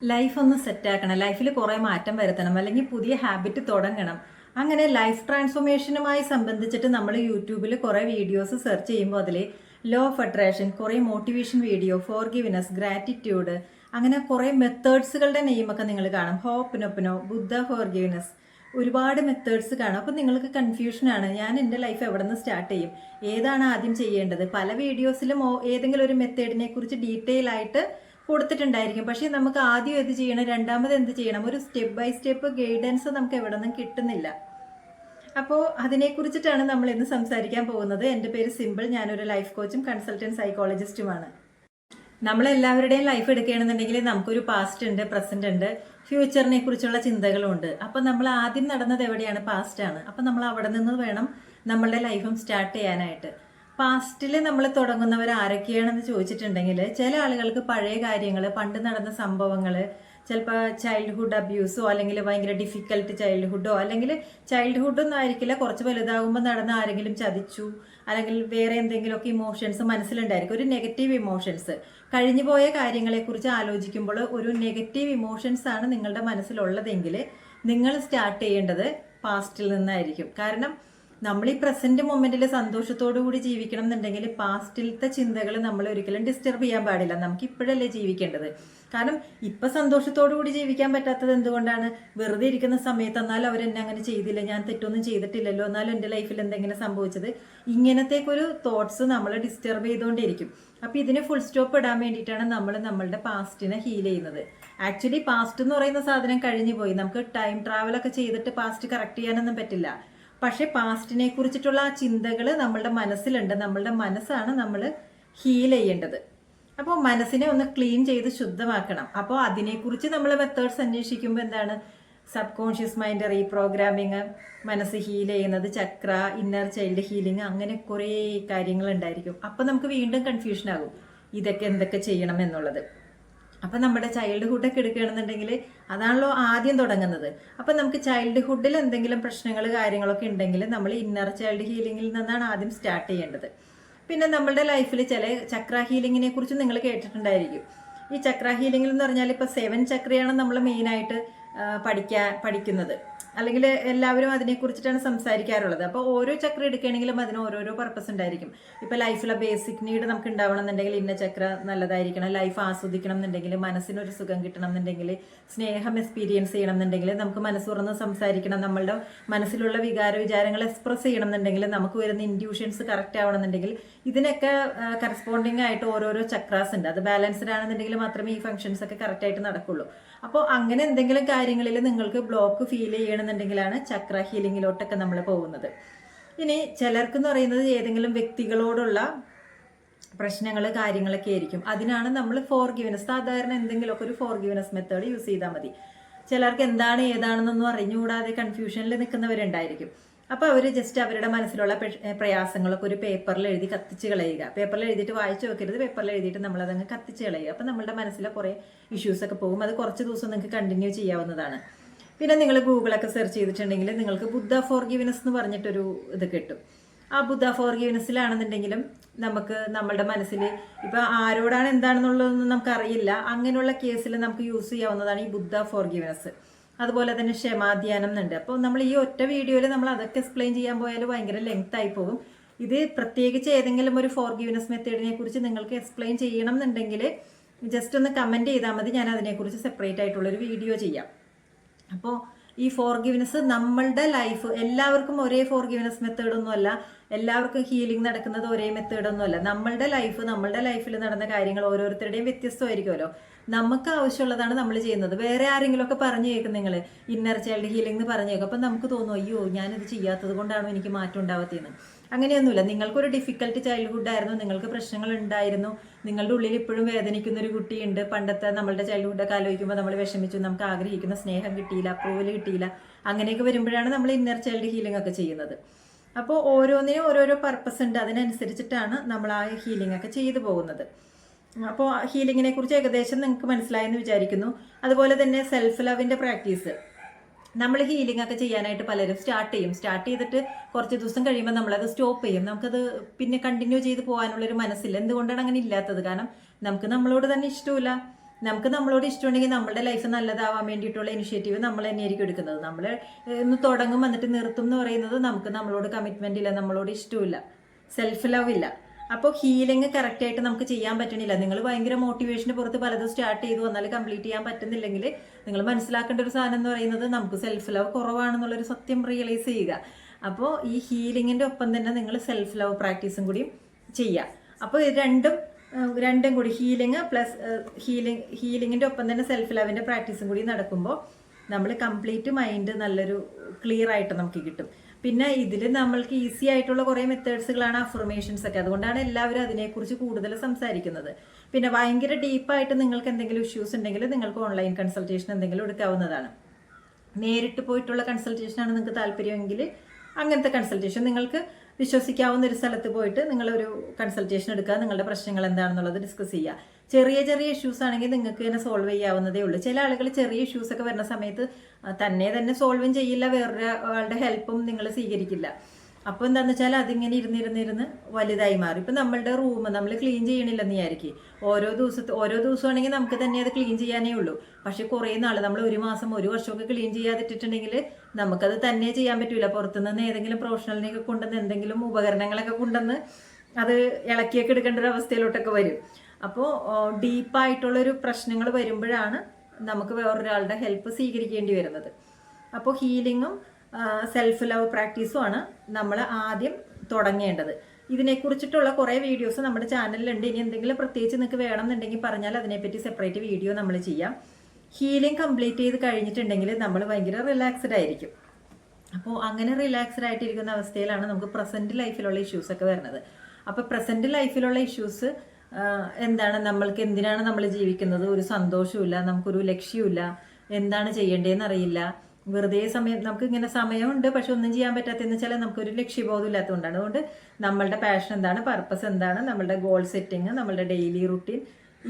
Life ഒന്ന് സെറ്റാക്കണം, ലൈഫിൽ കുറേ മാറ്റം വരുത്തണം, അല്ലെങ്കിൽ പുതിയ ഹാബിറ്റ് തുടങ്ങണം. അങ്ങനെ ലൈഫ് ട്രാൻസ്ഫോർമേഷനുമായി സംബന്ധിച്ചിട്ട് നമ്മൾ യൂട്യൂബിൽ കുറേ വീഡിയോസ് സെർച്ച് ചെയ്യുമ്പോൾ അതിൽ ലോ ഓഫ് അട്രാക്ഷൻ, കുറേ മോട്ടിവേഷൻ വീഡിയോ, ഫോർഗിവ്നെസ്, ഗ്രാറ്റിറ്റ്യൂഡ്, അങ്ങനെ കുറേ മെത്തേഡ്സുകളുടെ നെയിമൊക്കെ നിങ്ങൾ കാണും. ഹോപ്പിനൊപ്പനോ, ബുദ്ധ ഫോർഗിവ്നെസ്, ഒരുപാട് മെത്തേഡ്സ് കാണും. അപ്പോൾ നിങ്ങൾക്ക് കൺഫ്യൂഷനാണ്, ഞാൻ എൻ്റെ ലൈഫ് എവിടെ നിന്ന് സ്റ്റാർട്ട് ചെയ്യും, ഏതാണ് ആദ്യം ചെയ്യേണ്ടത്? പല വീഡിയോസിലും ഏതെങ്കിലും ഒരു മെത്തേഡിനെ കുറിച്ച് ഡീറ്റെയിൽ ആയിട്ട് കൊടുത്തിട്ടുണ്ടായിരിക്കും. പക്ഷേ നമുക്ക് ആദ്യം എന്ത് ചെയ്യണം, രണ്ടാമത് എന്ത് ചെയ്യണം, ഒരു സ്റ്റെപ്പ് ബൈ സ്റ്റെപ്പ് ഗൈഡൻസ് നമുക്ക് എവിടെ നിന്നും കിട്ടുന്നില്ല. അപ്പോൾ അതിനെക്കുറിച്ചിട്ടാണ് നമ്മൾ ഇന്ന് സംസാരിക്കാൻ പോകുന്നത്. എൻ്റെ പേര് സിമ്പിൾ, ഞാനൊരു ലൈഫ് കോച്ചും കൺസൾട്ടൻറ്റ് സൈക്കോളജിസ്റ്റുമാണ്. നമ്മളെല്ലാവരുടെയും ലൈഫ് എടുക്കുകയാണെന്നുണ്ടെങ്കിൽ നമുക്കൊരു പാസ്റ്റ് ഉണ്ട്, പ്രസന്റ് ഉണ്ട്, ഫ്യൂച്ചറിനെ കുറിച്ചുള്ള ചിന്തകളും ഉണ്ട്. അപ്പം നമ്മൾ ആദ്യം നടന്നത് എവിടെയാണ്? പാസ്റ്റാണ്. അപ്പം നമ്മൾ അവിടെ നിന്ന് വേണം നമ്മളുടെ ലൈഫും സ്റ്റാർട്ട് ചെയ്യാനായിട്ട്. പാസ്റ്റിൽ നമ്മൾ തുടങ്ങുന്നവർ ആരൊക്കെയാണെന്ന് ചോദിച്ചിട്ടുണ്ടെങ്കിൽ, ചില ആളുകൾക്ക് പഴയ കാര്യങ്ങൾ, പണ്ട് നടന്ന സംഭവങ്ങൾ, ചിലപ്പോൾ ചൈൽഡ്ഹുഡ് അബ്യൂസോ അല്ലെങ്കിൽ ഭയങ്കര ഡിഫിക്കൽട്ട് ചൈൽഡ്ഹുഡോ, അല്ലെങ്കിൽ ചൈൽഡ്ഹുഡൊന്നും ആയിരിക്കില്ല, കുറച്ച് വലുതാകുമ്പോൾ നടന്ന ആരെങ്കിലും ചതിച്ചു, അല്ലെങ്കിൽ വേറെ എന്തെങ്കിലുമൊക്കെ ഇമോഷൻസ് മനസ്സിലുണ്ടായിരിക്കും, ഒരു നെഗറ്റീവ് ഇമോഷൻസ്. കഴിഞ്ഞുപോയ കാര്യങ്ങളെക്കുറിച്ച് ആലോചിക്കുമ്പോൾ ഒരു നെഗറ്റീവ് ഇമോഷൻസ് ആണ് നിങ്ങളുടെ മനസ്സിലുള്ളതെങ്കിൽ നിങ്ങൾ സ്റ്റാർട്ട് ചെയ്യേണ്ടത് പാസ്റ്റിൽ നിന്നായിരിക്കും. കാരണം നമ്മൾ ഈ പ്രസന്റ് മൊമെന്റിൽ സന്തോഷത്തോടു കൂടി ജീവിക്കണം എന്നുണ്ടെങ്കിൽ പാസ്റ്റിലത്തെ ചിന്തകൾ നമ്മൾ ഒരിക്കലും ഡിസ്റ്റർബ് ചെയ്യാൻ പാടില്ല. നമുക്ക് ഇപ്പോഴല്ലേ ജീവിക്കേണ്ടത്. കാരണം ഇപ്പൊ സന്തോഷത്തോടു കൂടി ജീവിക്കാൻ പറ്റാത്തത് എന്തുകൊണ്ടാണ്? വെറുതെ ഇരിക്കുന്ന സമയത്ത് എന്നാലും അവരെന്നെ അങ്ങനെ ചെയ്തില്ല, ഞാൻ തെറ്റൊന്നും ചെയ്തിട്ടില്ലല്ലോ, എന്നാലും എൻ്റെ ലൈഫിൽ എന്തെങ്കിലും സംഭവിച്ചത്, ഇങ്ങനത്തേക്കൊരു തോട്ട്സ് നമ്മൾ ഡിസ്റ്റർബ് ചെയ്തുകൊണ്ടിരിക്കും. അപ്പൊ ഇതിന് ഫുൾ സ്റ്റോപ്പ് ഇടാൻ വേണ്ടിയിട്ടാണ് നമ്മൾ നമ്മളുടെ പാസ്റ്റിനെ ഹീൽ ചെയ്യുന്നത്. ആക്ച്വലി പാസ്റ്റ് എന്ന് പറയുന്ന സാധനം കഴിഞ്ഞു പോയി. നമുക്ക് ടൈം ട്രാവലൊക്കെ ചെയ്തിട്ട് പാസ്റ്റ് കറക്റ്റ് ചെയ്യാനൊന്നും പറ്റില്ല. പക്ഷെ പാസ്റ്റിനെ കുറിച്ചിട്ടുള്ള ആ ചിന്തകൾ നമ്മളുടെ മനസ്സിലുണ്ട്. നമ്മളുടെ മനസ്സാണ് നമ്മൾ ഹീൽ ചെയ്യേണ്ടത്. അപ്പോൾ മനസ്സിനെ ഒന്ന് ക്ലീൻ ചെയ്ത് ശുദ്ധമാക്കണം. അപ്പോൾ അതിനെക്കുറിച്ച് നമ്മൾ മെത്തേഡ്സ് അന്വേഷിക്കുമ്പോൾ എന്താണ്? സബ് കോൺഷ്യസ് മൈൻഡ് റീപ്രോഗ്രാമിങ്, മനസ്സ് ഹീൽ ചെയ്യുന്നത്, ചക്ര, ഇന്നർ ചൈൽഡ് ഹീലിംഗ്, അങ്ങനെ കുറേ കാര്യങ്ങൾ ഉണ്ടായിരിക്കും. അപ്പോൾ നമുക്ക് വീണ്ടും കൺഫ്യൂഷൻ ആകും, ഇതൊക്കെ എന്തൊക്കെ ചെയ്യണം എന്നുള്ളത്. അപ്പം നമ്മുടെ ചൈൽഡ്ഹുഡൊക്കെ എടുക്കുകയാണെന്നുണ്ടെങ്കിൽ അതാണല്ലോ ആദ്യം തുടങ്ങുന്നത്. അപ്പം നമുക്ക് ചൈൽഡ്ഹുഡിൽ എന്തെങ്കിലും പ്രശ്നങ്ങൾ കാര്യങ്ങളൊക്കെ ഉണ്ടെങ്കിൽ നമ്മൾ ഇന്നർ ചൈൽഡ് ഹീലിംഗിൽ നിന്നാണ് ആദ്യം സ്റ്റാർട്ട് ചെയ്യേണ്ടത്. പിന്നെ നമ്മളുടെ ലൈഫിൽ ചില ചക്ര ഹീലിങ്ങിനെ കുറിച്ച് നിങ്ങൾ കേട്ടിട്ടുണ്ടായിരിക്കും. ഈ ചക്ര ഹീലിംഗിൽ എന്ന് പറഞ്ഞാൽ ഇപ്പോൾ 7 ചക്രയാണ് നമ്മൾ മെയിനായിട്ട് പഠിക്കുന്നത്, അല്ലെങ്കിൽ എല്ലാവരും അതിനെക്കുറിച്ചിട്ടാണ് സംസാരിക്കാറുള്ളത്. അപ്പോൾ ഓരോ ചക്ര എടുക്കുകയാണെങ്കിലും അതിന് ഓരോരോ പർപ്പസ് ഉണ്ടായിരിക്കും. ഇപ്പോൾ ലൈഫിലെ ബേസിക് നീഡ് നമുക്ക് ഉണ്ടാവണം എന്നുണ്ടെങ്കിൽ ഇന്ന ചക്ര നല്ലതായിരിക്കണം. ലൈഫ് ആസ്വദിക്കണം എന്നുണ്ടെങ്കിൽ, മനസ്സിനൊരു സുഖം കിട്ടണം എന്നുണ്ടെങ്കിൽ, സ്നേഹം എക്സ്പീരിയൻസ് ചെയ്യണം എന്നുണ്ടെങ്കിൽ, നമുക്ക് മനസ്സ് തുറന്ന് സംസാരിക്കണം, നമ്മളുടെ മനസ്സിലുള്ള വിചാരങ്ങൾ എക്സ്പ്രസ് ചെയ്യണം എന്നുണ്ടെങ്കിൽ, നമുക്ക് വരുന്ന ഇൻഡ്യൂഷൻസ് കറക്റ്റ് ആവണം എന്നുണ്ടെങ്കിൽ, ഇതിനൊക്കെ കറസ്പോണ്ടിങ് ആയിട്ട് ഓരോരോ ചക്രാസ് ഉണ്ട്. അത് ബാലൻസ്ഡ് ആണെന്നുണ്ടെങ്കിൽ മാത്രമേ ഈ ഫംഗ്ഷൻസ് ഒക്കെ കറക്റ്റായിട്ട് നടക്കുള്ളൂ. അപ്പോൾ അങ്ങനെ എന്തെങ്കിലും കാര്യങ്ങളിൽ നിങ്ങൾക്ക് ബ്ലോക്ക് ഫീൽ ചെയ്യണമെന്നുണ്ടെങ്കിലാണ് ചക്ര ഹീലിങ്ങിലോട്ടൊക്കെ നമ്മൾ പോകുന്നത്. ഇനി ചിലർക്കെന്ന് പറയുന്നത് ഏതെങ്കിലും വ്യക്തികളോടുള്ള പ്രശ്നങ്ങൾ കാര്യങ്ങളൊക്കെ ആയിരിക്കും. അതിനാണ് നമ്മൾ ഫോർഗിവ്നെസ്, സാധാരണ എന്തെങ്കിലുമൊക്കെ ഒരു ഫോർഗിവ്നെസ് മെത്തേഡ് യൂസ് ചെയ്താൽ മതി. ചിലർക്ക് എന്താണ് ഏതാണെന്നൊന്നും അറിഞ്ഞുകൂടാതെ കൺഫ്യൂഷനിൽ നിൽക്കുന്നവരുണ്ടായിരിക്കും. അപ്പോൾ അവർ ജസ്റ്റ് അവരുടെ മനസ്സിലുള്ള പ്രയാസങ്ങളൊക്കെ ഒരു പേപ്പറിൽ എഴുതി കത്തിച്ച് കളയുക. പേപ്പറിൽ എഴുതിയിട്ട് വായിച്ചു നോക്കരുത്, പേപ്പറിൽ എഴുതിയിട്ട് നമ്മളതങ്ങ് കത്തിച്ച് കളയുക. അപ്പം നമ്മളുടെ മനസ്സിലെ കുറേ ഇഷ്യൂസൊക്കെ പോകും. അത് കുറച്ച് ദിവസം നിങ്ങൾക്ക് കണ്ടിന്യൂ ചെയ്യാവുന്നതാണ്. പിന്നെ നിങ്ങൾ ഗൂഗിളൊക്കെ സെർച്ച് ചെയ്തിട്ടുണ്ടെങ്കിൽ നിങ്ങൾക്ക് ബുദ്ധ ഫോർഗിവ്നെസ് എന്ന് പറഞ്ഞിട്ടൊരു ഇത് കിട്ടും. ആ ബുദ്ധ ഫോർഗിവ്നെസ്സിലാണെന്നുണ്ടെങ്കിലും നമുക്ക് നമ്മളുടെ മനസ്സിൽ ഇപ്പോൾ ആരോടാണ് എന്താണെന്നുള്ളതൊന്നും നമുക്കറിയില്ല, അങ്ങനെയുള്ള കേസിൽ നമുക്ക് യൂസ് ചെയ്യാവുന്നതാണ് ഈ ബുദ്ധ ഫോർഗിവ്നെസ്. അതുപോലെ തന്നെ ക്ഷമാധ്യാനം എന്നുണ്ട്. അപ്പോൾ നമ്മൾ ഈ ഒറ്റ വീഡിയോയിൽ നമ്മൾ അതൊക്കെ എക്സ്പ്ലെയിൻ ചെയ്യാൻ പോയാൽ ഭയങ്കര ലെങ്ത് ആയി പോകും. ഇത് പ്രത്യേകിച്ച് ഏതെങ്കിലും ഒരു ഫോർഗിവ്നെസ് മെത്തേഡിനെ കുറിച്ച് നിങ്ങൾക്ക് എക്സ്പ്ലെയിൻ ചെയ്യണം എന്നുണ്ടെങ്കിൽ ജസ്റ്റ് ഒന്ന് കമൻറ്റ് ചെയ്താൽ മതി, ഞാൻ അതിനെക്കുറിച്ച് സെപ്പറേറ്റ് ആയിട്ടുള്ളൊരു വീഡിയോ ചെയ്യാം. അപ്പോൾ ഈ ഫോർഗിവ്നെസ് നമ്മളുടെ ലൈഫ്, എല്ലാവർക്കും ഒരേ ഫോർഗിവ്നെസ് മെത്തേഡൊന്നും അല്ല, എല്ലാവർക്കും ഹീലിംഗ് നടക്കുന്നത് ഒരേ മെത്തേഡൊന്നും അല്ല. നമ്മളുടെ ലൈഫിൽ നടന്ന കാര്യങ്ങൾ ഓരോരുത്തരുടെയും വ്യത്യസ്തമായിരിക്കുമല്ലോ. നമുക്ക് ആവശ്യമുള്ളതാണ് നമ്മൾ ചെയ്യുന്നത്. വേറെ ആരെങ്കിലും ഒക്കെ പറഞ്ഞു കേൾക്കും, നിങ്ങൾ ഇന്നർ ചൈൽഡ് ഹീലിംഗ് എന്ന് പറഞ്ഞു കേൾക്കും. അപ്പം നമുക്ക് തോന്നും, അയ്യോ ഞാനിത് ചെയ്യാത്തത് കൊണ്ടാണോ എനിക്ക് മാറ്റം ഉണ്ടാവാത്തതെന്ന്. അങ്ങനെയൊന്നുമില്ല. നിങ്ങൾക്കൊരു ഡിഫിക്കൽട്ട് ചൈൽഡ്ഹുഡ് ആയിരുന്നു, നിങ്ങൾക്ക് പ്രശ്നങ്ങൾ ഉണ്ടായിരുന്നു, നിങ്ങളുടെ ഉള്ളിൽ ഇപ്പോഴും വേദനിക്കുന്ന ഒരു കുട്ടിയുണ്ട്. പണ്ടത്തെ നമ്മളുടെ ചൈൽഡ്ഹുഡൊക്കെ ആലോചിക്കുമ്പോൾ നമ്മൾ വിഷമിച്ചു, നമുക്ക് ആഗ്രഹിക്കുന്ന സ്നേഹം കിട്ടിയില്ല, അപ്രൂവൽ കിട്ടിയില്ല, അങ്ങനെയൊക്കെ വരുമ്പോഴാണ് നമ്മൾ ഇന്നർ ചൈൽഡ് ഹീലിംഗ് ഒക്കെ ചെയ്യുന്നത്. അപ്പോൾ ഓരോന്നിനും ഓരോരോ പർപ്പസ് ഉണ്ട്, അതിനനുസരിച്ചിട്ടാണ് നമ്മൾ ആ ഹീലിംഗ് ഒക്കെ ചെയ്തു പോകുന്നത്. അപ്പോൾ ഹീലിങ്ങിനെ കുറിച്ച് ഏകദേശം നിങ്ങൾക്ക് മനസ്സിലായെന്ന് വിചാരിക്കുന്നു. അതുപോലെ തന്നെ സെൽഫ് ലവിൻ്റെ പ്രാക്ടീസ്, നമ്മൾ ഹീലിംഗ് ഒക്കെ ചെയ്യാനായിട്ട് പലരും സ്റ്റാർട്ട് ചെയ്തിട്ട് കുറച്ച് ദിവസം കഴിയുമ്പോൾ നമ്മളത് സ്റ്റോപ്പ് ചെയ്യും. നമുക്കത് പിന്നെ കണ്ടിന്യൂ ചെയ്ത് പോകാനുള്ളൊരു മനസ്സില്ല. എന്തുകൊണ്ടാണ് അങ്ങനെ ഇല്ലാത്തത്? കാരണം നമുക്ക് നമ്മളോട് തന്നെ ഇഷ്ടമില്ല. നമുക്ക് നമ്മളോട് ഇഷ്ടമുണ്ടെങ്കിൽ നമ്മുടെ ലൈഫ് നല്ലതാവാൻ വേണ്ടിയിട്ടുള്ള ഇനിഷ്യേറ്റീവ് നമ്മൾ തന്നെയായിരിക്കും എടുക്കുന്നത്. നമ്മൾ ഒന്ന് തുടങ്ങും എന്നിട്ട് നിർത്തും എന്ന് പറയുന്നത് നമുക്ക് നമ്മളോട് കമ്മിറ്റ്മെന്റ് ഇല്ല, നമ്മളോട് ഇഷ്ടമില്ല, സെൽഫ് ലവ് ഇല്ല. അപ്പോൾ ഹീലിംഗ് കറക്റ്റായിട്ട് നമുക്ക് ചെയ്യാൻ പറ്റണില്ല. നിങ്ങൾ ഭയങ്കര മോട്ടിവേഷന് പുറത്ത് പലതും സ്റ്റാർട്ട് ചെയ്തു വന്നാൽ കംപ്ലീറ്റ് ചെയ്യാൻ പറ്റുന്നില്ലെങ്കിൽ നിങ്ങൾ മനസ്സിലാക്കേണ്ട ഒരു സാധനം എന്ന് പറയുന്നത് നമുക്ക് സെൽഫ് ലവ് കുറവാണെന്നുള്ളൊരു സത്യം റിയലൈസ് ചെയ്യുക. അപ്പോൾ ഈ ഹീലിങ്ങിൻ്റെ ഒപ്പം തന്നെ നിങ്ങൾ സെൽഫ് ലവ് പ്രാക്ടീസും കൂടി ചെയ്യുക. അപ്പോൾ രണ്ടും കൂടി ഹീലിംഗ് പ്ലസ് ഹീലിങ്ങിൻ്റെ ഒപ്പം തന്നെ സെൽഫ് ലവിൻ്റെ പ്രാക്ടീസും കൂടി നടക്കുമ്പോൾ നമ്മൾ കംപ്ലീറ്റ് മൈൻഡ് നല്ലൊരു ക്ലിയർ ആയിട്ട് നമുക്ക് കിട്ടും. പിന്നെ ഇതിൽ നമ്മൾക്ക് ഈസി ആയിട്ടുള്ള കുറേ മെത്തേഡ്സുകളാണ് അഫർമേഷൻസ് ഒക്കെ. അതുകൊണ്ടാണ് എല്ലാവരും അതിനെക്കുറിച്ച് കൂടുതൽ സംസാരിക്കുന്നത്. പിന്നെ ഭയങ്കര ഡീപ്പായിട്ട് നിങ്ങൾക്ക് എന്തെങ്കിലും ഇഷ്യൂസ് ഉണ്ടെങ്കിൽ നിങ്ങൾക്ക് ഓൺലൈൻ കൺസൾട്ടേഷൻ എന്തെങ്കിലും എടുക്കാവുന്നതാണ്. നേരിട്ട് പോയിട്ടുള്ള കൺസൾട്ടേഷനാണ് നിങ്ങൾക്ക് താല്പര്യമെങ്കിൽ അങ്ങനത്തെ കൺസൾട്ടേഷൻ നിങ്ങൾക്ക് വിശ്വസിക്കാവുന്ന ഒരു സ്ഥലത്ത് പോയിട്ട് നിങ്ങളൊരു കൺസൾട്ടേഷൻ എടുക്കുക, നിങ്ങളുടെ പ്രശ്നങ്ങൾ എന്താണെന്നുള്ളത് ഡിസ്കസ് ചെയ്യുക. ചെറിയ ഇഷ്യൂസ് ആണെങ്കിൽ നിങ്ങൾക്ക് തന്നെ സോൾവ് ചെയ്യാവുന്നതേ ഉള്ളൂ. ചില ആളുകൾ ചെറിയ ഇഷ്യൂസ് ഒക്കെ വരുന്ന സമയത്ത് തന്നെ സോൾവും ചെയ്യില്ല, വേറൊരാളുടെ ഹെൽപ്പും നിങ്ങൾ സ്വീകരിക്കില്ല. അപ്പോൾ എന്താണെന്ന് വെച്ചാൽ അതിങ്ങനെ ഇരുന്നിരുന്നിരുന്ന് വലുതായി മാറി. ഇപ്പം നമ്മളുടെ റൂം നമ്മൾ ക്ലീൻ ചെയ്യണില്ലെന്ന് വിചാരിക്കും. ഓരോ ദിവസമാണെങ്കിൽ നമുക്ക് തന്നെ അത് ക്ലീൻ ചെയ്യാനേ ഉള്ളൂ. പക്ഷെ കുറേ നാൾ നമ്മൾ 1 മാസം 1 വർഷമൊക്കെ ക്ലീൻ ചെയ്യാതിട്ടിട്ടുണ്ടെങ്കിൽ നമുക്കത് തന്നെ ചെയ്യാൻ പറ്റില്ല. പുറത്തുനിന്ന് ഏതെങ്കിലും പ്രൊഫഷണലിനെയൊക്കെ കൊണ്ടുവന്ന് എന്തെങ്കിലും ഉപകരണങ്ങളൊക്കെ കൊണ്ടുവന്ന് അത് ഇളക്കിയൊക്കെ എടുക്കേണ്ട ഒരു അവസ്ഥയിലോട്ടൊക്കെ വരും. അപ്പോൾ ഡീപ്പായിട്ടുള്ളൊരു പ്രശ്നങ്ങൾ വരുമ്പോഴാണ് നമുക്ക് വേറൊരാളുടെ ഹെൽപ്പ് സ്വീകരിക്കേണ്ടി വരുന്നത്. അപ്പോൾ ഹീലിങ്ങും സെൽഫ് ലവ് പ്രാക്ടീസുമാണ് നമ്മൾ ആദ്യം തുടങ്ങേണ്ടത്. ഇതിനെക്കുറിച്ചിട്ടുള്ള കുറേ വീഡിയോസ് നമ്മുടെ ചാനലിലുണ്ട്. ഇനി എന്തെങ്കിലും പ്രത്യേകിച്ച് നിങ്ങൾക്ക് വേണമെന്നുണ്ടെങ്കിൽ പറഞ്ഞാൽ അതിനെപ്പറ്റി സെപ്പറേറ്റ് വീഡിയോ നമ്മൾ ചെയ്യാം. ഹീലിംഗ് കംപ്ലീറ്റ് ചെയ്ത് കഴിഞ്ഞിട്ടുണ്ടെങ്കിൽ നമ്മൾ ഭയങ്കര റിലാക്സ്ഡ് ആയിരിക്കും. അപ്പോൾ അങ്ങനെ റിലാക്സ്ഡ് ആയിട്ടിരിക്കുന്ന അവസ്ഥയിലാണ് നമുക്ക് പ്രസൻറ്റ് ലൈഫിലുള്ള ഇഷ്യൂസൊക്കെ വരുന്നത്. അപ്പോൾ പ്രസൻറ്റ് ലൈഫിലുള്ള ഇഷ്യൂസ് എന്താണ്, നമ്മൾക്ക് എന്തിനാണ് നമ്മൾ ജീവിക്കുന്നത്, ഒരു സന്തോഷമില്ല, നമുക്കൊരു ലക്ഷ്യമില്ല, എന്താണ് ചെയ്യേണ്ടതെന്ന് അറിയില്ല, വെറുതെ നമുക്ക് ഇങ്ങനെ സമയമുണ്ട് പക്ഷെ ഒന്നും ചെയ്യാൻ പറ്റാത്തതെന്ന് വെച്ചാൽ നമുക്കൊരു ലക്ഷ്യബോധം ഇല്ലാത്തതുകൊണ്ടാണ്. അതുകൊണ്ട് നമ്മളുടെ പാഷൻ എന്താണ്, പർപ്പസ് എന്താണ്, നമ്മളുടെ ഗോൾ സെറ്റിങ്, നമ്മളുടെ ഡെയിലി റുട്ടീൻ,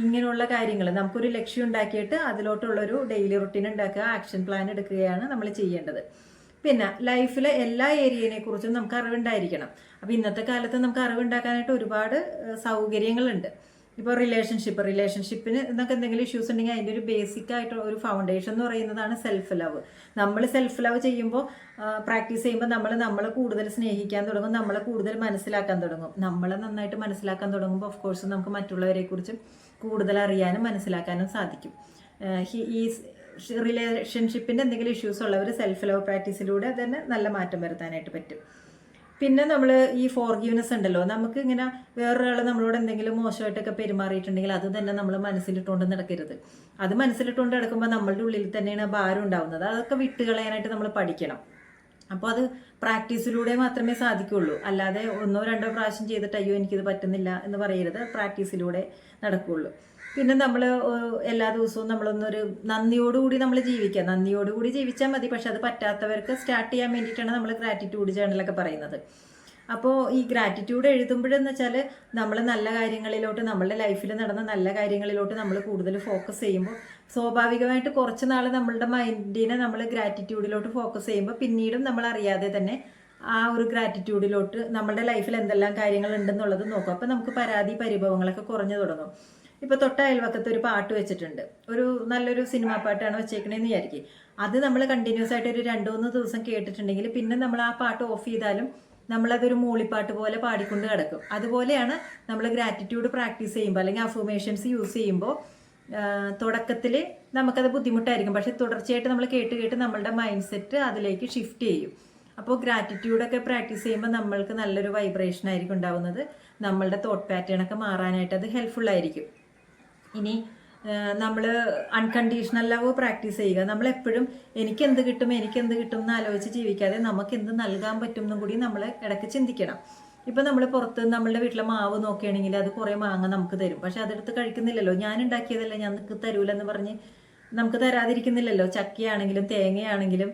ഇങ്ങനെയുള്ള കാര്യങ്ങൾ നമുക്കൊരു ലക്ഷ്യം ഉണ്ടാക്കിയിട്ട് അതിലോട്ടുള്ളൊരു ഡെയിലി റുട്ടീൻ ഉണ്ടാക്കുക, ആക്ഷൻ പ്ലാൻ എടുക്കുകയാണ് നമ്മൾ ചെയ്യേണ്ടത്. പിന്നെ ലൈഫിലെ എല്ലാ ഏരിയനെ കുറിച്ചും നമുക്ക് അറിവുണ്ടായിരിക്കണം. അപ്പോൾ ഇന്നത്തെ കാലത്ത് നമുക്ക് അറിവുണ്ടാക്കാനായിട്ട് ഒരുപാട് സൗകര്യങ്ങളുണ്ട്. ഇപ്പോൾ റിലേഷൻഷിപ്പിന് എന്നൊക്കെ എന്തെങ്കിലും ഇഷ്യൂസ് ഉണ്ടെങ്കിൽ അതിൻ്റെ ഒരു ബേസിക് ആയിട്ടുള്ള ഒരു ഫൗണ്ടേഷൻ എന്ന് പറയുന്നതാണ് സെൽഫ് ലവ്. നമ്മൾ സെൽഫ് ലവ് ചെയ്യുമ്പോൾ പ്രാക്ടീസ് ചെയ്യുമ്പോൾ നമ്മളെ കൂടുതൽ സ്നേഹിക്കാൻ തുടങ്ങും, നമ്മളെ കൂടുതൽ മനസ്സിലാക്കാൻ തുടങ്ങും. നമ്മളെ നന്നായിട്ട് മനസ്സിലാക്കാൻ തുടങ്ങുമ്പോൾ ഓഫ് കോഴ്സ് നമുക്ക് മറ്റുള്ളവരെക്കുറിച്ചും കൂടുതൽ അറിയാനും മനസ്സിലാക്കാനും സാധിക്കും. ഈ റിലേഷൻഷിപ്പിൻ്റെ എന്തെങ്കിലും ഇഷ്യൂസ് ഉള്ളവർ സെൽഫ് ലവ് പ്രാക്ടീസിലൂടെ തന്നെ നല്ല മാറ്റം വരുത്താനായിട്ട് പറ്റും. പിന്നെ നമ്മൾ ഈ ഫോർഗീവ്നെസ് ഉണ്ടല്ലോ, നമുക്ക് ഇങ്ങനെ വേറൊരാൾ നമ്മളോട് എന്തെങ്കിലും മോശമായിട്ടൊക്കെ പെരുമാറിയിട്ടുണ്ടെങ്കിൽ അത് തന്നെ നമ്മൾ മനസ്സിലിട്ടുകൊണ്ട് നടക്കരുത്. അത് മനസ്സിലിട്ടുകൊണ്ട് നടക്കുമ്പോൾ നമ്മളുടെ ഉള്ളിൽ തന്നെയാണ് ഭാരം ഉണ്ടാവുന്നത്. അതൊക്കെ വിട്ടുകളയാനായിട്ട് നമ്മൾ പഠിക്കണം. അപ്പോൾ അത് പ്രാക്ടീസിലൂടെ മാത്രമേ സാധിക്കുകയുള്ളൂ. അല്ലാതെ 1-2 പ്രാവശ്യം ചെയ്തിട്ട് അയ്യോ എനിക്കിത് പറ്റുന്നില്ല എന്ന് പറയരുത്. പ്രാക്ടീസിലൂടെ നടക്കുകയുള്ളൂ. പിന്നെ നമ്മൾ എല്ലാ ദിവസവും നമ്മളൊന്നൊരു നന്ദിയോടുകൂടി നമ്മൾ ജീവിക്കുക. നന്ദിയോടുകൂടി ജീവിച്ചാൽ മതി. പക്ഷെ അത് പറ്റാത്തവർക്ക് സ്റ്റാർട്ട് ചെയ്യാൻ വേണ്ടിയിട്ടാണ് നമ്മൾ ഗ്രാറ്റിറ്റ്യൂഡ് ജേർണലൊക്കെ പറയുന്നത്. അപ്പോൾ ഈ ഗ്രാറ്റിറ്റ്യൂഡ് എഴുതുമ്പോഴെന്ന് വെച്ചാൽ നമ്മൾ നല്ല കാര്യങ്ങളിലോട്ട്, നമ്മളുടെ ലൈഫിൽ നടന്ന നല്ല കാര്യങ്ങളിലോട്ട് നമ്മൾ കൂടുതൽ ഫോക്കസ് ചെയ്യുമ്പോൾ സ്വാഭാവികമായിട്ട് കുറച്ച് നാൾ നമ്മളുടെ മൈൻഡിനെ നമ്മൾ ഗ്രാറ്റിറ്റ്യൂഡിലോട്ട് ഫോക്കസ് ചെയ്യുമ്പോൾ പിന്നീടും നമ്മൾ അറിയാതെ തന്നെ ആ ഒരു ഗ്രാറ്റിറ്റ്യൂഡിലോട്ട് നമ്മളുടെ ലൈഫിൽ എന്തെല്ലാം കാര്യങ്ങൾ ഉണ്ടെന്നുള്ളത് നോക്കും. അപ്പോൾ നമുക്ക് പരിഭവങ്ങളൊക്കെ കുറഞ്ഞു തുടങ്ങും. ഇപ്പോൾ തൊട്ട അയൽവക്കത്ത് ഒരു പാട്ട് വെച്ചിട്ടുണ്ട്, ഒരു നല്ലൊരു സിനിമാ പാട്ടാണ് വെച്ചേക്കണേന്ന് വിചാരിക്കും. അത് നമ്മൾ കണ്ടിന്യൂസ് ആയിട്ട് ഒരു 2-3 ദിവസം കേട്ടിട്ടുണ്ടെങ്കിൽ പിന്നെ നമ്മൾ ആ പാട്ട് ഓഫ് ചെയ്താലും നമ്മളതൊരു മൂളിപ്പാട്ട് പോലെ പാടിക്കൊണ്ട് കിടക്കും. അതുപോലെയാണ് നമ്മൾ ഗ്രാറ്റിറ്റ്യൂഡ് പ്രാക്ടീസ് ചെയ്യുമ്പോൾ അല്ലെങ്കിൽ അഫർമേഷൻസ് യൂസ് ചെയ്യുമ്പോൾ തുടക്കത്തിൽ നമുക്കത് ബുദ്ധിമുട്ടായിരിക്കും. പക്ഷെ തുടർച്ചയായിട്ട് നമ്മൾ കേട്ട് നമ്മളുടെ മൈൻഡ് സെറ്റ് അതിലേക്ക് ഷിഫ്റ്റ് ചെയ്യും. അപ്പോൾ ഗ്രാറ്റിറ്റ്യൂഡൊക്കെ പ്രാക്ടീസ് ചെയ്യുമ്പോൾ നമ്മൾക്ക് നല്ലൊരു വൈബ്രേഷൻ ആയിരിക്കും ഉണ്ടാവുന്നത്. നമ്മളുടെ തോട്ട് പാറ്റേണൊക്കെ മാറാനായിട്ട് അത് ഹെൽപ്ഫുള്ളായിരിക്കും. ഇനി നമ്മൾ അൺകണ്ടീഷണൽ ലവ് പ്രാക്ടീസ് ചെയ്യുക. നമ്മളെപ്പോഴും എനിക്കെന്ത് കിട്ടും എന്ന് ആലോചിച്ച് ജീവിക്കാതെ നമുക്ക് എന്ത് നൽകാൻ പറ്റും എന്നും കൂടി നമ്മൾ ഇടയ്ക്ക് ചിന്തിക്കണം. ഇപ്പം നമ്മൾ പുറത്ത് നമ്മളുടെ വീട്ടിലെ മാവ് നോക്കുകയാണെങ്കിൽ അത് കുറേ മാങ്ങ നമുക്ക് തരും. പക്ഷെ അതെടുത്ത് കഴിക്കുന്നില്ലല്ലോ. ഞാൻ ഉണ്ടാക്കിയതല്ല, ഞാൻ നിനക്ക് തരൂലെന്ന് പറഞ്ഞ് നമുക്ക് തരാതിരിക്കുന്നില്ലല്ലോ. ചക്കയാണെങ്കിലും തേങ്ങയാണെങ്കിലും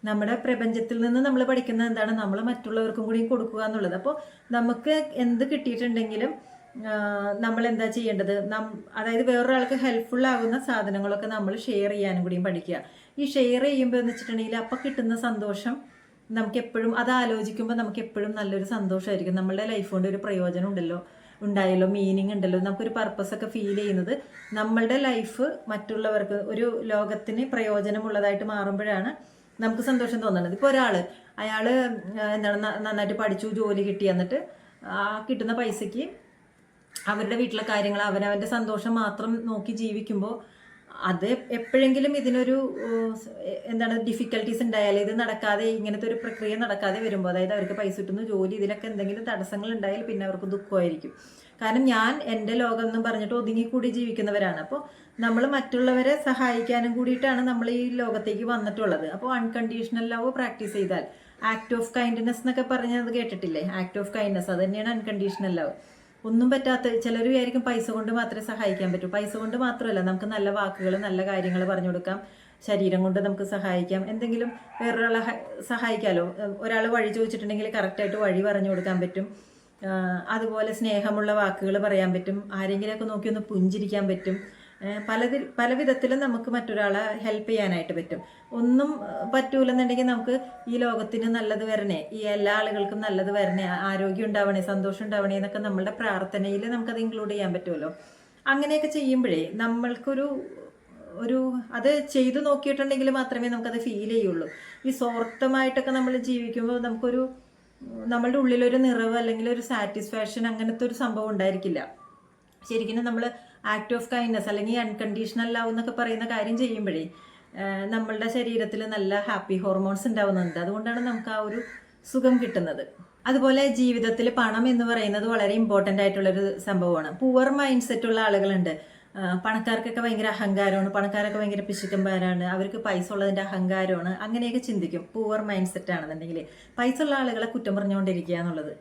നമ്മുടെ പ്രപഞ്ചത്തിൽ നിന്ന് നമ്മൾ പഠിക്കുന്നത് എന്താണ്, നമ്മൾ മറ്റുള്ളവർക്കും കൂടി കൊടുക്കുക എന്നുള്ളത്. അപ്പോൾ നമുക്ക് എന്ത് കിട്ടിയിട്ടുണ്ടെങ്കിലും നമ്മൾ എന്താ ചെയ്യേണ്ടത്, അതായത് വേറൊരാൾക്ക് ഹെൽപ്ഫുൾ ആകുന്ന സാധനങ്ങളൊക്കെ നമ്മൾ ഷെയർ ചെയ്യാനും കൂടിയും പഠിക്കുക. ഈ ഷെയർ ചെയ്യുമ്പോൾ എന്ന് വെച്ചിട്ടുണ്ടെങ്കിൽ അപ്പം കിട്ടുന്ന സന്തോഷം നമുക്ക് എപ്പോഴും അത് ആലോചിക്കുമ്പോൾ നമുക്ക് എപ്പോഴും നല്ലൊരു സന്തോഷമായിരിക്കും. നമ്മളുടെ ലൈഫ് കൊണ്ട് ഒരു പ്രയോജനം ഉണ്ടല്ലോ, ഉണ്ടായല്ലോ, മീനിങ് ഉണ്ടല്ലോ, നമുക്കൊരു പർപ്പസ് ഒക്കെ ഫീൽ ചെയ്യുന്നത് നമ്മളുടെ ലൈഫ് മറ്റുള്ളവർക്ക് ഒരു ലോകത്തിന് പ്രയോജനമുള്ളതായിട്ട് മാറുമ്പോഴാണ് നമുക്ക് സന്തോഷം തോന്നുന്നത്. ഇപ്പോൾ അയാൾ എന്താണ് നന്നായിട്ട് പഠിച്ചു, ജോലി കിട്ടി, എന്നിട്ട് ആ കിട്ടുന്ന പൈസയ്ക്ക് അവരുടെ വീട്ടിലെ കാര്യങ്ങൾ അവനവൻ്റെ സന്തോഷം മാത്രം നോക്കി ജീവിക്കുമ്പോൾ അത് എപ്പോഴെങ്കിലും ഇതിനൊരു എന്താണ് ഡിഫിക്കൽട്ടീസ് ഉണ്ടായാൽ, ഇത് നടക്കാതെ, ഇങ്ങനത്തെ ഒരു പ്രക്രിയ നടക്കാതെ വരുമ്പോൾ, അതായത് അവർക്ക് പൈസ കിട്ടുന്നു, ജോലി, ഇതിലൊക്കെ എന്തെങ്കിലും തടസ്സങ്ങൾ ഉണ്ടായാൽ പിന്നെ അവർക്ക് ദുഃഖമായിരിക്കും. കാരണം ഞാൻ എൻ്റെ ലോകം എന്നും പറഞ്ഞിട്ട് ഒതുങ്ങിക്കൂടി ജീവിക്കുന്നവരാണ്. അപ്പോൾ നമ്മൾ മറ്റുള്ളവരെ സഹായിക്കാനും കൂടിയിട്ടാണ് നമ്മൾ ഈ ലോകത്തേക്ക് വന്നിട്ടുള്ളത്. അപ്പോൾ അൺകണ്ടീഷണൽ ലവ് പ്രാക്ടീസ് ചെയ്താൽ, ആക്ട് ഓഫ് കൈൻഡ്നെസ് എന്നൊക്കെ പറഞ്ഞത് കേട്ടിട്ടില്ലേ? ആക്ട് ഓഫ് കൈൻഡ്നെസ് അത് തന്നെയാണ് അൺകണ്ടീഷണൽ ലവ്. ഒന്നും പറ്റാത്ത ചിലർ വിചാരിക്കും പൈസ കൊണ്ട് മാത്രമേ സഹായിക്കാൻ പറ്റൂ. പൈസ കൊണ്ട് മാത്രമല്ല, നമുക്ക് നല്ല വാക്കുകൾ, നല്ല കാര്യങ്ങൾ പറഞ്ഞു കൊടുക്കാം, ശരീരം കൊണ്ട് നമുക്ക് സഹായിക്കാം, എന്തെങ്കിലും വേറൊരാളെ സഹായിക്കാമല്ലോ. ഒരാൾ വഴി ചോദിച്ചിട്ടുണ്ടെങ്കിൽ കറക്റ്റായിട്ട് വഴി പറഞ്ഞു കൊടുക്കാൻ പറ്റും. അതുപോലെ സ്നേഹമുള്ള വാക്കുകൾ പറയാൻ പറ്റും, ആരെങ്കിലുമൊക്കെ നോക്കി ഒന്ന് പുഞ്ചിരിക്കാൻ പറ്റും. പല വിധത്തിലും നമുക്ക് മറ്റൊരാളെ ഹെൽപ്പ് ചെയ്യാനായിട്ട് പറ്റും. ഒന്നും പറ്റൂലെന്നുണ്ടെങ്കിൽ നമുക്ക് ഈ ലോകത്തിന് നല്ലത് വരണേ, ഈ എല്ലാ ആളുകൾക്കും നല്ലത് വരണേ, ആരോഗ്യം ഉണ്ടാവണേ, സന്തോഷം ഉണ്ടാവണേ എന്നൊക്കെ നമ്മളുടെ പ്രാർത്ഥനയിൽ നമുക്കത് ഇൻക്ലൂഡ് ചെയ്യാൻ പറ്റുമല്ലോ. അങ്ങനെയൊക്കെ ചെയ്യുമ്പോഴേ നമ്മൾക്കൊരു അത് ചെയ്തു നോക്കിയിട്ടുണ്ടെങ്കിൽ മാത്രമേ നമുക്കത് ഫീൽ ചെയ്യുള്ളൂ. ഈ സ്വാർത്ഥമായിട്ടൊക്കെ നമ്മൾ ജീവിക്കുമ്പോൾ നമ്മളുടെ ഉള്ളിലൊരു നിറവ് അല്ലെങ്കിൽ ഒരു സാറ്റിസ്ഫാക്ഷൻ അങ്ങനത്തെ ഒരു സംഭവം ഉണ്ടായിരിക്കില്ല. ശരിക്കും നമ്മൾ ആക്ട് ഓഫ് കൈൻഡ്നെസ് അല്ലെങ്കിൽ അൺകണ്ടീഷണൽ ലവ് എന്നൊക്കെ പറയുന്ന കാര്യം ചെയ്യുമ്പോഴേ നമ്മളുടെ ശരീരത്തിൽ നല്ല ഹാപ്പി ഹോർമോൺസ് ഉണ്ടാവുന്നുണ്ട്. അതുകൊണ്ടാണ് നമുക്ക് ആ ഒരു സുഖം കിട്ടുന്നത്. അതുപോലെ ജീവിതത്തിൽ പണം എന്ന് പറയുന്നത് വളരെ ഇമ്പോർട്ടൻ്റ് ആയിട്ടുള്ളൊരു സംഭവമാണ്. പുവർ മൈൻഡ് സെറ്റ് ഉള്ള ആളുകളുണ്ട്. പണക്കാർക്കൊക്കെ ഭയങ്കര അഹങ്കാരമാണ്, പണക്കാരൊക്കെ ഭയങ്കര പിശുക്കന്മാരാണ്, അവർക്ക് പൈസ ഉള്ളതിൻ്റെ അഹങ്കാരമാണ്, അങ്ങനെയൊക്കെ ചിന്തിക്കും. പുവർ മൈൻഡ് സെറ്റ് ആണെന്നുണ്ടെങ്കിൽ പൈസ ഉള്ള ആളുകളെ കുറ്റം പറഞ്ഞുകൊണ്ടിരിക്കുക എന്നുള്ളത്.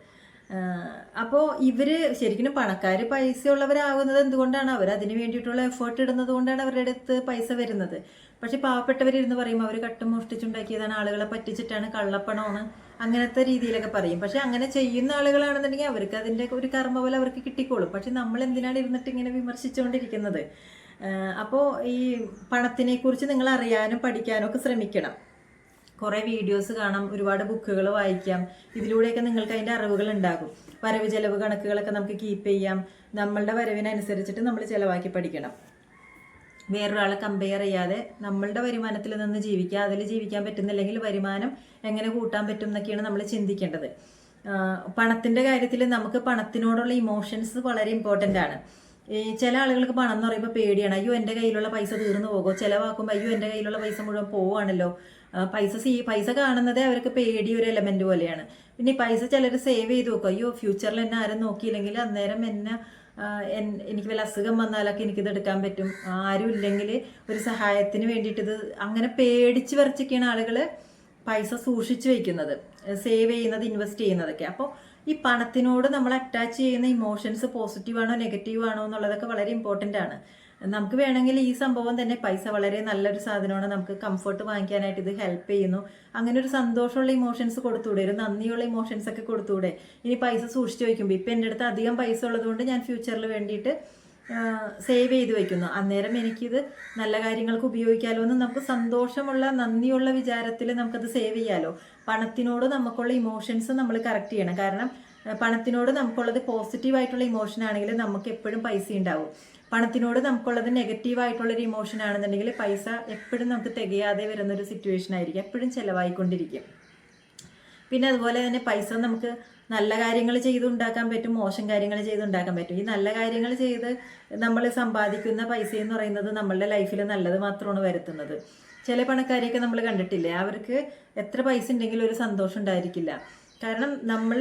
അപ്പോൾ ഇവർ ശരിക്കും പണക്കാർ പൈസ ഉള്ളവരാകുന്നത് എന്തുകൊണ്ടാണ്? അവർ അതിന് വേണ്ടിയിട്ടുള്ള എഫേർട്ട് ഇടുന്നത് കൊണ്ടാണ് അവരുടെ അടുത്ത് പൈസ വരുന്നത്. പക്ഷെ പാവപ്പെട്ടവരിരുന്ന് പറയും അവർ കട്ടും മോഷ്ടിച്ചുണ്ടാക്കിയതാണ്, ആളുകളെ പറ്റിച്ചിട്ടാണ്, കള്ളപ്പണമാണ്, അങ്ങനത്തെ രീതിയിലൊക്കെ പറയും. പക്ഷെ അങ്ങനെ ചെയ്യുന്ന ആളുകളാണെന്നുണ്ടെങ്കിൽ അവർക്ക് അതിൻ്റെ ഒരു കർമ്മഫലം അവർക്ക് കിട്ടിക്കോളും. പക്ഷെ നമ്മൾ എന്തിനാണ് ഇരുന്നിട്ട് ഇങ്ങനെ വിമർശിച്ചുകൊണ്ടിരിക്കുന്നത്? അപ്പോൾ ഈ പണത്തിനെക്കുറിച്ച് നിങ്ങൾ അറിയാനും പഠിക്കാനും ഒക്കെ ശ്രമിക്കണം. കുറേ വീഡിയോസ് കാണാം, ഒരുപാട് ബുക്കുകൾ വായിക്കാം. ഇതിലൂടെയൊക്കെ നിങ്ങൾക്ക് അതിൻ്റെ അറിവുകൾ ഉണ്ടാകും. വരവ് ചെലവ് കണക്കുകളൊക്കെ നമുക്ക് കീപ്പ് ചെയ്യാം. നമ്മളുടെ വരവിനനുസരിച്ചിട്ട് നമ്മൾ ചിലവാക്കി പഠിക്കണം. വേറൊരാളെ കമ്പയർ ചെയ്യാതെ നമ്മളുടെ വരുമാനത്തിൽ നിന്ന് ജീവിക്കുക. അതിൽ ജീവിക്കാൻ പറ്റുന്നില്ലെങ്കിൽ വരുമാനം എങ്ങനെ കൂട്ടാൻ പറ്റും എന്നൊക്കെയാണ് നമ്മൾ ചിന്തിക്കേണ്ടത്. പണത്തിൻ്റെ കാര്യത്തിൽ നമുക്ക് പണത്തിനോടുള്ള ഇമോഷൻസ് വളരെ ഇമ്പോർട്ടൻ്റ് ആണ്. ഈ ചില ആളുകൾക്ക് പണം എന്ന് പറയുമ്പോൾ പേടിയാണ്. അയ്യോ എൻ്റെ കയ്യിലുള്ള പൈസ തീർന്നു പോകുമോ, ചിലവാക്കുമ്പോൾ അയ്യോ എൻ്റെ കയ്യിലുള്ള പൈസ മുഴുവൻ പോവുകയാണല്ലോ. പൈസ കാണുന്നതേ അവർക്ക് പേടി ഒരു എലമെന്റ് പോലെയാണ്. പിന്നെ പൈസ ചിലർ സേവ് ചെയ്ത് വെക്കും. അയ്യോ ഫ്യൂച്ചറിൽ എന്നെ ആരും നോക്കിയില്ലെങ്കിൽ അന്നേരം എനിക്ക് വല്ല അസുഖം വന്നാലൊക്കെ എനിക്കിത് എടുക്കാൻ പറ്റും, ആരും ഇല്ലെങ്കിൽ ഒരു സഹായത്തിന് വേണ്ടിയിട്ടിത്, അങ്ങനെ പേടിച്ച് വരച്ചൊക്കെയാണ് ആളുകൾ പൈസ സൂക്ഷിച്ചു വയ്ക്കുന്നത്, സേവ് ചെയ്യുന്നത്, ഇൻവെസ്റ്റ് ചെയ്യുന്നതൊക്കെ. അപ്പോൾ ഈ പണത്തിനോട് നമ്മൾ അറ്റാച്ച് ചെയ്യുന്ന ഇമോഷൻസ് പോസിറ്റീവാണോ നെഗറ്റീവാണോ എന്നുള്ളതൊക്കെ വളരെ ഇമ്പോർട്ടൻ്റ് ആണ്. നമുക്ക് വേണമെങ്കിൽ ഈ സംഭവം തന്നെ പൈസ വളരെ നല്ലൊരു സാധനമാണ്, നമുക്ക് കംഫർട്ട് വാങ്ങിക്കാനായിട്ട് ഇത് ഹെൽപ്പ് ചെയ്യുന്നു, അങ്ങനെ ഒരു സന്തോഷമുള്ള ഇമോഷൻസ് കൊടുത്തൂടെ, ഒരു നന്ദിയുള്ള ഇമോഷൻസ് ഒക്കെ കൊടുത്തൂടെ. ഇനി പൈസ സൂക്ഷിച്ച് വയ്ക്കുമ്പോൾ ഇപ്പം എൻ്റെ അടുത്ത് അധികം പൈസ ഉള്ളതുകൊണ്ട് ഞാൻ ഫ്യൂച്ചറിൽ വേണ്ടിയിട്ട് സേവ് ചെയ്ത് വയ്ക്കുന്നു, അന്നേരം എനിക്കിത് നല്ല കാര്യങ്ങൾക്ക് ഉപയോഗിക്കാമല്ലോ എന്ന് നമുക്ക് സന്തോഷമുള്ള നന്ദിയുള്ള വിചാരത്തിൽ നമുക്കത് സേവ് ചെയ്യാമല്ലോ. പണത്തിനോട് നമുക്കുള്ള ഇമോഷൻസ് നമ്മൾ കറക്റ്റ് ചെയ്യണം. കാരണം പണത്തിനോട് നമുക്കുള്ളത് പോസിറ്റീവായിട്ടുള്ള ഇമോഷൻ ആണെങ്കിൽ നമുക്ക് എപ്പോഴും പൈസ ഉണ്ടാവും. പണത്തിനോട് നമുക്കുള്ളത് നെഗറ്റീവായിട്ടുള്ളൊരു ഇമോഷൻ ആണെന്നുണ്ടെങ്കിൽ പൈസ എപ്പോഴും നമുക്ക് തികയാതെ വരുന്നൊരു സിറ്റുവേഷൻ ആയിരിക്കും, എപ്പോഴും ചിലവായിക്കൊണ്ടിരിക്കും. പിന്നെ അതുപോലെ തന്നെ പൈസ നമുക്ക് നല്ല കാര്യങ്ങൾ ചെയ്തുണ്ടാക്കാൻ പറ്റും, മോശം കാര്യങ്ങൾ ചെയ്തുണ്ടാക്കാൻ പറ്റും. ഈ നല്ല കാര്യങ്ങൾ ചെയ്ത് നമ്മൾ സമ്പാദിക്കുന്ന പൈസ എന്ന് പറയുന്നത് നമ്മളുടെ ലൈഫിൽ നല്ലത് മാത്രമാണ് വരുത്തുന്നത്. ചില പണക്കാരെയൊക്കെ നമ്മൾ കണ്ടിട്ടില്ലേ, അവർക്ക് എത്ര പൈസ ഉണ്ടെങ്കിലും ഒരു സന്തോഷം ഉണ്ടായിരിക്കില്ല. കാരണം നമ്മൾ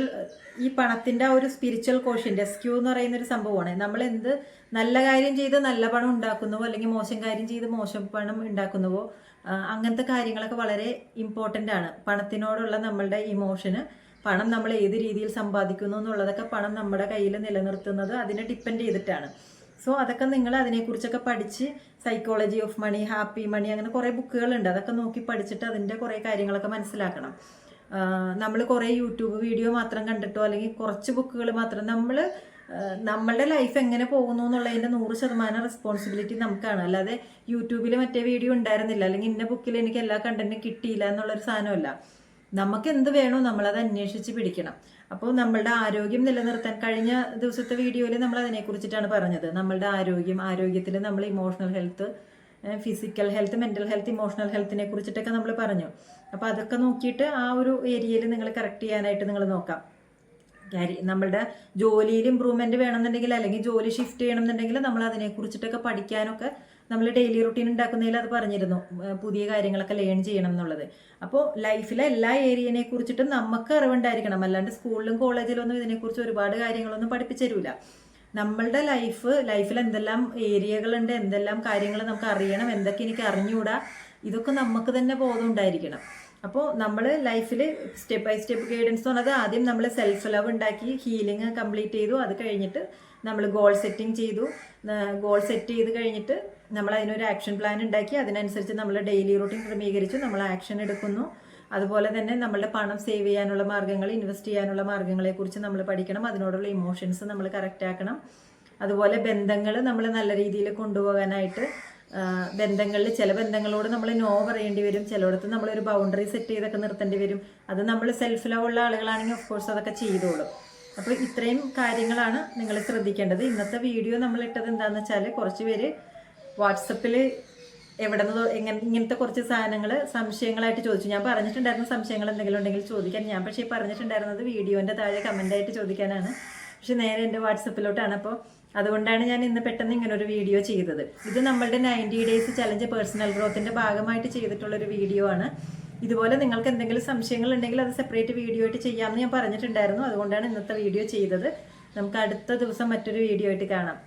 ഈ പണത്തിൻ്റെ ആ ഒരു സ്പിരിച്വൽ കോഷ്യൻ്റ് എസ്ക്യൂ എന്ന് പറയുന്നൊരു സംഭവമാണ്. നമ്മൾ എന്ത് നല്ല കാര്യം ചെയ്ത് നല്ല പണം ഉണ്ടാക്കുന്നുവോ അല്ലെങ്കിൽ മോശം കാര്യം ചെയ്ത് മോശം പണം ഉണ്ടാക്കുന്നുവോ അങ്ങനത്തെ കാര്യങ്ങളൊക്കെ വളരെ ഇമ്പോർട്ടൻ്റ് ആണ്. പണത്തിനോടുള്ള നമ്മളുടെ ഇമോഷന്, പണം നമ്മൾ ഏത് രീതിയിൽ സമ്പാദിക്കുന്നു എന്നുള്ളതൊക്കെ പണം നമ്മുടെ കയ്യിൽ നിലനിർത്തുന്നത് അതിനെ ഡിപ്പെൻഡ് ചെയ്തിട്ടാണ്. സോ അതൊക്കെ നിങ്ങൾ അതിനെക്കുറിച്ചൊക്കെ പഠിച്ച് സൈക്കോളജി ഓഫ് മണി, ഹാപ്പി മണി, അങ്ങനെ കുറേ ബുക്കുകളുണ്ട്, അതൊക്കെ നോക്കി പഠിച്ചിട്ട് അതിൻ്റെ കുറേ കാര്യങ്ങളൊക്കെ മനസ്സിലാക്കണം. നമ്മൾ കുറേ യൂട്യൂബ് വീഡിയോ മാത്രം കണ്ടിട്ടോ അല്ലെങ്കിൽ കുറച്ച് ബുക്കുകൾ മാത്രം നമ്മളുടെ ലൈഫ് എങ്ങനെ പോകുന്നു എന്നുള്ളതിൻ്റെ 100% റെസ്പോൺസിബിലിറ്റി നമുക്കാണ്. അല്ലാതെ യൂട്യൂബിൽ മറ്റേ വീഡിയോ ഉണ്ടായിരുന്നില്ല അല്ലെങ്കിൽ ഇന്ന ബുക്കിൽ എനിക്ക് എല്ലാ കണ്ടന്റും കിട്ടിയില്ല എന്നുള്ളൊരു സാധനമല്ല. നമുക്ക് എന്ത് വേണോ നമ്മളത് അന്വേഷിച്ച് പിടിക്കണം. അപ്പോൾ നമ്മളുടെ ആരോഗ്യം നിലനിർത്താൻ കഴിഞ്ഞ ദിവസത്തെ വീഡിയോയിൽ നമ്മൾ അതിനെക്കുറിച്ചിട്ടാണ് പറഞ്ഞത്. നമ്മളുടെ ആരോഗ്യത്തിൽ നമ്മൾ emotional health, physical health, mental health, emotional ഹെൽത്തിനെ കുറിച്ചിട്ടൊക്കെ നമ്മൾ പറഞ്ഞു. അപ്പോൾ അതൊക്കെ നോക്കിയിട്ട് ആ ഒരു ഏരിയയിൽ നിങ്ങൾ കറക്റ്റ് ചെയ്യാനായിട്ട് നിങ്ങൾ നോക്കാം. നമ്മളുടെ ജോലിയിൽ ഇമ്പ്രൂവ്മെൻറ്റ് വേണമെന്നുണ്ടെങ്കിൽ, അല്ലെങ്കിൽ ജോലി ഷിഫ്റ്റ് ചെയ്യണമെന്നുണ്ടെങ്കിൽ നമ്മൾ അതിനെക്കുറിച്ചിട്ടൊക്കെ പഠിക്കാനൊക്കെ നമ്മൾ ഡെയിലി റുട്ടീൻ ഉണ്ടാക്കുന്നതിൽ അത് പറഞ്ഞിരുന്നു, പുതിയ കാര്യങ്ങളൊക്കെ ലേൺ ചെയ്യണം എന്നുള്ളത്. അപ്പോൾ ലൈഫിലെ എല്ലാ ഏരിയനെ കുറിച്ചിട്ടും നമുക്ക് അറിവുണ്ടായിരിക്കണം. അല്ലാണ്ട് സ്കൂളിലും കോളേജിലൊന്നും ഇതിനെക്കുറിച്ച് ഒരുപാട് കാര്യങ്ങളൊന്നും പഠിപ്പിച്ചു തരില്ല. നമ്മളുടെ ലൈഫിൽ എന്തെല്ലാം ഏരിയകളുണ്ട്, എന്തെല്ലാം കാര്യങ്ങൾ നമുക്ക് അറിയണം, എന്തൊക്കെ എനിക്ക് അറിഞ്ഞുകൂടാ, ഇതൊക്കെ നമുക്ക് തന്നെ ബോധം ഉണ്ടായിരിക്കണം. അപ്പോൾ നമ്മൾ ലൈഫിൽ സ്റ്റെപ്പ് ബൈ സ്റ്റെപ്പ് ഗൈഡൻസ് എന്ന് പറഞ്ഞത് ആദ്യം നമ്മൾ സെൽഫ് ലവ് ഉണ്ടാക്കി ഹീലിംഗ് കംപ്ലീറ്റ് ചെയ്തു. അത് കഴിഞ്ഞിട്ട് നമ്മൾ ഗോൾ സെറ്റിംഗ് ചെയ്തു. ഗോൾ സെറ്റ് ചെയ്ത് കഴിഞ്ഞിട്ട് നമ്മൾ അതിനൊരു ആക്ഷൻ പ്ലാൻ ഉണ്ടാക്കി. അതിനനുസരിച്ച് നമ്മൾ ഡെയിലി റൂട്ടീൻ ക്രമീകരിച്ചു, നമ്മൾ ആക്ഷൻ എടുക്കുന്നു. അതുപോലെ തന്നെ നമ്മളുടെ പണം സേവ് ചെയ്യാനുള്ള മാർഗ്ഗങ്ങൾ, ഇൻവെസ്റ്റ് ചെയ്യാനുള്ള മാർഗ്ഗങ്ങളെക്കുറിച്ച് നമ്മൾ പഠിക്കണം. അതിനോടുള്ള ഇമോഷൻസ് നമ്മൾ കറക്റ്റ് ആക്കണം. അതുപോലെ ബന്ധങ്ങൾ നമ്മൾ നല്ല രീതിയിൽ കൊണ്ടുപോകാനായിട്ട് ബന്ധങ്ങളിൽ ചില ബന്ധങ്ങളോട് നമ്മൾ നോ പറയേണ്ടി വരും, ചിലയിടത്ത് നമ്മളൊരു ബൗണ്ടറി സെറ്റ് ചെയ്തൊക്കെ നിർത്തേണ്ടി വരും. അത് നമ്മൾ സെൽഫ് ലവ് ഉള്ള ആളുകളാണെങ്കിൽ ഓഫ് കോഴ്സ് അതൊക്കെ ചെയ്തോളും. അപ്പോൾ ഇത്രയും കാര്യങ്ങളാണ് നിങ്ങൾ ശ്രദ്ധിക്കേണ്ടത്. ഇന്നത്തെ വീഡിയോ നമ്മൾ ഇട്ടത് എന്താണെന്ന് വെച്ചാൽ, കുറച്ച് പേര് വാട്സപ്പിൽ എവിടെ നിന്ന് ഇങ്ങനത്തെ കുറച്ച് സാധനങ്ങൾ സംശയങ്ങളായിട്ട് ചോദിച്ചു. ഞാൻ പറഞ്ഞിട്ടുണ്ടായിരുന്ന സംശയങ്ങൾ എന്തെങ്കിലും ഉണ്ടെങ്കിൽ ചോദിക്കാൻ. ഞാൻ പക്ഷേ പറഞ്ഞിട്ടുണ്ടായിരുന്നത് വീഡിയോൻ്റെ താഴെ കമൻ്റായിട്ട് ചോദിക്കാനാണ്. പക്ഷെ നേരെ എൻ്റെ വാട്സപ്പിലോട്ടാണ്. അപ്പോൾ അതുകൊണ്ടാണ് ഞാൻ ഇന്ന് പെട്ടെന്ന് ഇങ്ങനൊരു വീഡിയോ ചെയ്തത്. ഇത് നമ്മളുടെ 90 ഡേയ്സ് ചലഞ്ച് പേഴ്സണൽ ഗ്രോത്തിൻ്റെ ഭാഗമായിട്ട് ചെയ്തിട്ടുള്ളൊരു വീഡിയോ ആണ്. ഇതുപോലെ നിങ്ങൾക്ക് എന്തെങ്കിലും സംശയങ്ങൾ ഉണ്ടെങ്കിൽ അത് സെപ്പറേറ്റ് വീഡിയോ ആയിട്ട് ചെയ്യാമെന്ന് ഞാൻ പറഞ്ഞിട്ടുണ്ടായിരുന്നു. അതുകൊണ്ടാണ് ഇന്നത്തെ വീഡിയോ ചെയ്തത്. നമുക്ക് അടുത്ത ദിവസം മറ്റൊരു വീഡിയോ ആയിട്ട് കാണാം.